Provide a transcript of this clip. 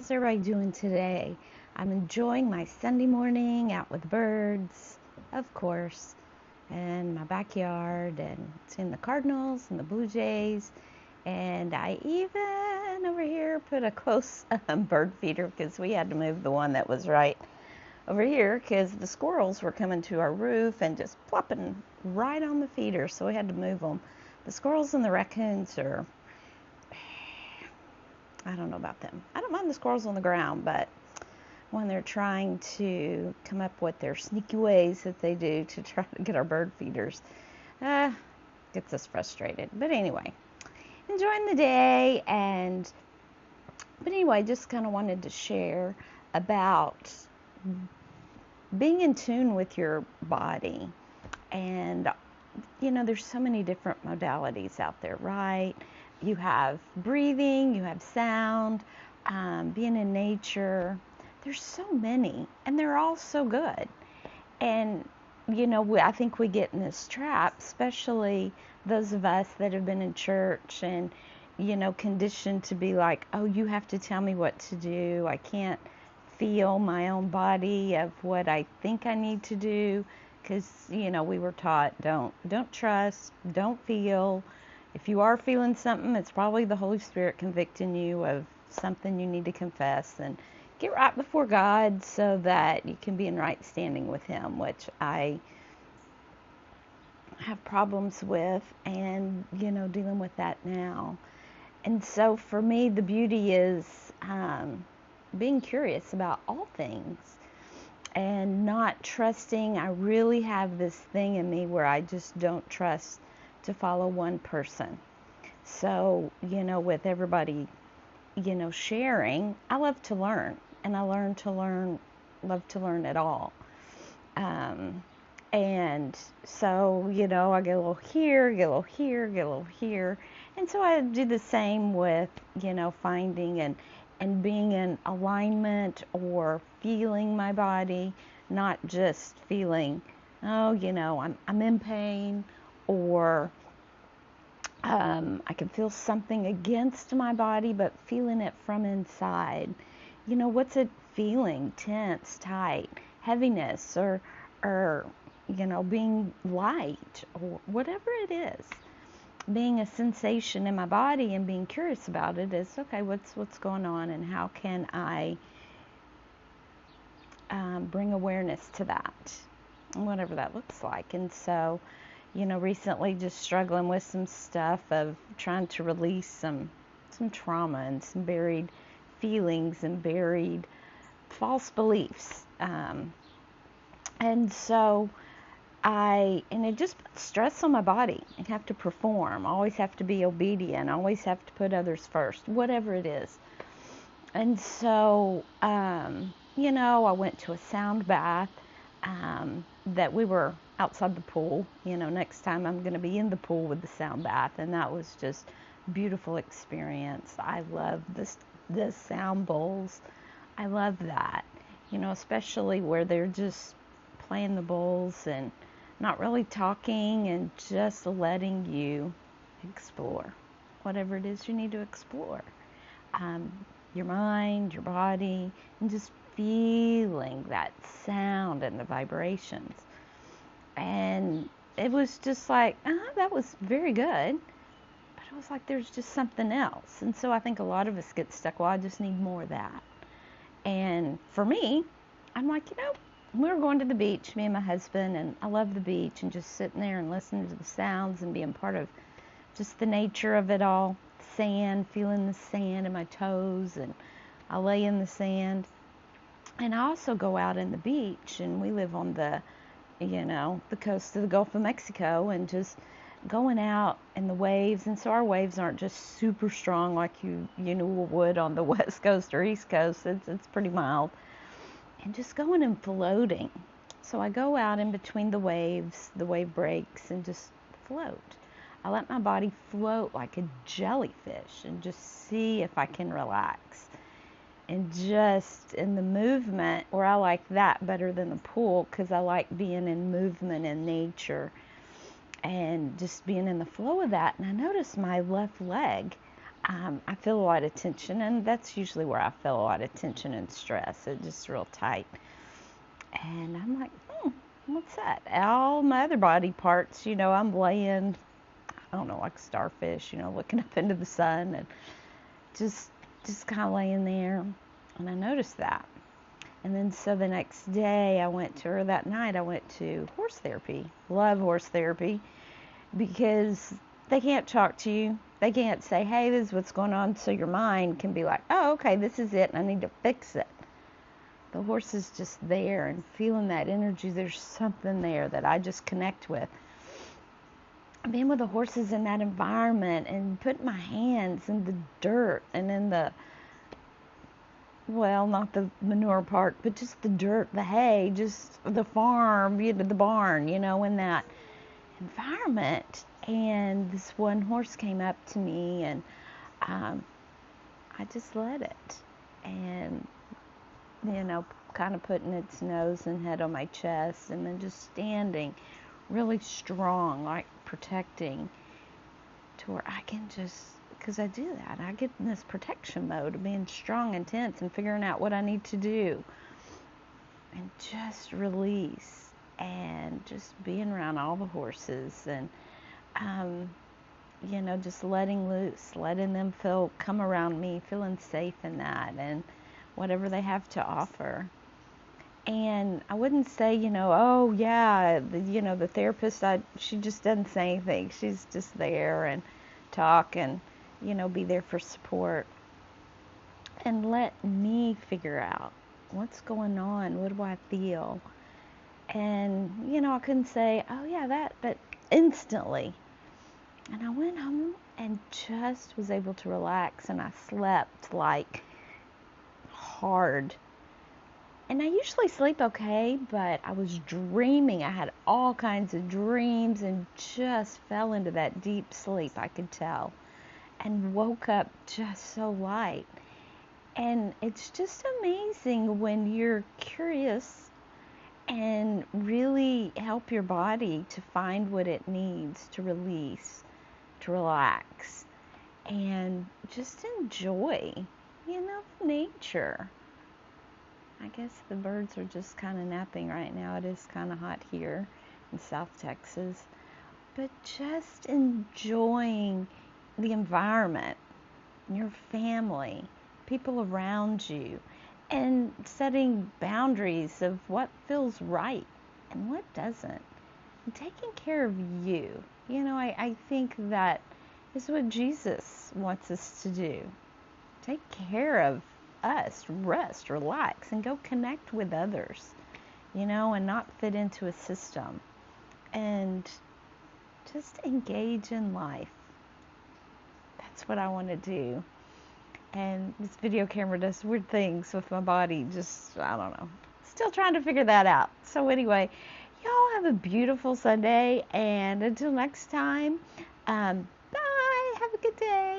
How's everybody doing today? I'm enjoying my Sunday morning out with birds, of course, in my backyard, and seeing the Cardinals and the Blue Jays. And I even over here put a close bird feeder because we had to move the one that was right over here because the squirrels were coming to our roof and just plopping right on the feeder, so we had to move them. The squirrels and the raccoons are, I don't know about them. I don't mind the squirrels on the ground, but when they're trying to come up with their sneaky ways that they do to try to get our bird feeders, gets us frustrated. But anyway, enjoying the day, but anyway, just kind of wanted to share about being in tune with your body. And there's so many different modalities out there, right? You have breathing, you have sound, being in nature. There's so many, and they're all so good. And, I think we get in this trap, especially those of us that have been in church and, conditioned to be like, oh, you have to tell me what to do. I can't feel my own body of what I think I need to do. Because, we were taught, don't trust, don't feel. If you are feeling something, it's probably the Holy Spirit convicting you of something you need to confess and get right before God so that you can be in right standing with Him, which I have problems with and, dealing with that now. And so for me, the beauty is being curious about all things and not trusting. I really have this thing in me where I just don't trust to follow one person. So, with everybody, sharing, I love to learn, and I love to learn it all. And so, I get a little here, get a little here, get a little here. And so I do the same with, finding and being in alignment or feeling my body, not just feeling, oh, I'm in pain, or I can feel something against my body, but feeling it from inside. What's it feeling? Tense, tight, heaviness, or being light, or whatever it is. Being a sensation in my body and being curious about it is, okay, what's going on, and how can I bring awareness to that, whatever that looks like. And so, recently just struggling with some stuff of trying to release some trauma and some buried feelings and buried false beliefs. And so it just puts stress on my body. I have to perform, always have to be obedient, always have to put others first, whatever it is. And so, I went to a sound bath that we were outside the pool. Next time I'm going to be in the pool with the sound bath, and that was just a beautiful experience. I love the sound bowls. I love that, especially where they're just playing the bowls and not really talking and just letting you explore whatever it is you need to explore. Your mind, your body, and just feeling that sound and the vibrations. And it was just like, that was very good. But it was like there's just something else. And so I think a lot of us get stuck, well, I just need more of that. And for me, I'm like, we were going to the beach, me and my husband, and I love the beach and just sitting there and listening to the sounds and being part of just the nature of it all. Sand, feeling the sand in my toes, and I lay in the sand. And I also go out in the beach, and we live on the coast of the Gulf of Mexico, and just going out in the waves. And so our waves aren't just super strong like you would on the West Coast or East Coast. It's pretty mild. And just going and floating. So I go out in between the waves, the wave breaks, and just float. I let my body float like a jellyfish and just see if I can relax. And just in the movement, where I like that better than the pool, because I like being in movement in nature and just being in the flow of that. And I noticed my left leg, I feel a lot of tension, and that's usually where I feel a lot of tension and stress. It's just real tight. And I'm like, what's that? All my other body parts, I'm laying, I don't know, like a starfish, looking up into the sun and just kind of laying there. And I noticed that. And then so the next day that night I went to horse therapy. Love horse therapy because they can't talk to you. They can't say, hey, this is what's going on. So your mind can be like, oh, okay, this is it, and I need to fix it. The horse is just there and feeling that energy. There's something there that I just connect with. Being with the horses in that environment and putting my hands in the dirt and in not the manure part, but just the dirt, the hay, just the farm, the barn, in that environment. And this one horse came up to me, and I just let it. And, kind of putting its nose and head on my chest, and then just standing really strong, like protecting, to where I can just, because I do that, I get in this protection mode of being strong and tense and figuring out what I need to do, and just release, and just being around all the horses, and just letting loose, letting them come around me, feeling safe in that, and whatever they have to offer. And I wouldn't say, oh yeah, the therapist, she just doesn't say anything. She's just there and talk and, be there for support. And let me figure out what's going on. What do I feel? And, I couldn't say, oh yeah, that, but instantly. And I went home and just was able to relax, and I slept like hard. And I usually sleep okay, but I was dreaming. I had all kinds of dreams and just fell into that deep sleep, I could tell, and woke up just so light. And it's just amazing when you're curious and really help your body to find what it needs to release, to relax, and just enjoy, nature. I guess the birds are just kind of napping right now. It is kind of hot here in South Texas. But just enjoying the environment, your family, people around you, and setting boundaries of what feels right and what doesn't. And taking care of you. I think that is what Jesus wants us to do. Take care of us, rest, relax, and go connect with others, and not fit into a system, and just engage in life. That's what I want to do. And this video camera does weird things with my body, just, I don't know, still trying to figure that out. So anyway, y'all have a beautiful Sunday, and until next time, bye, have a good day.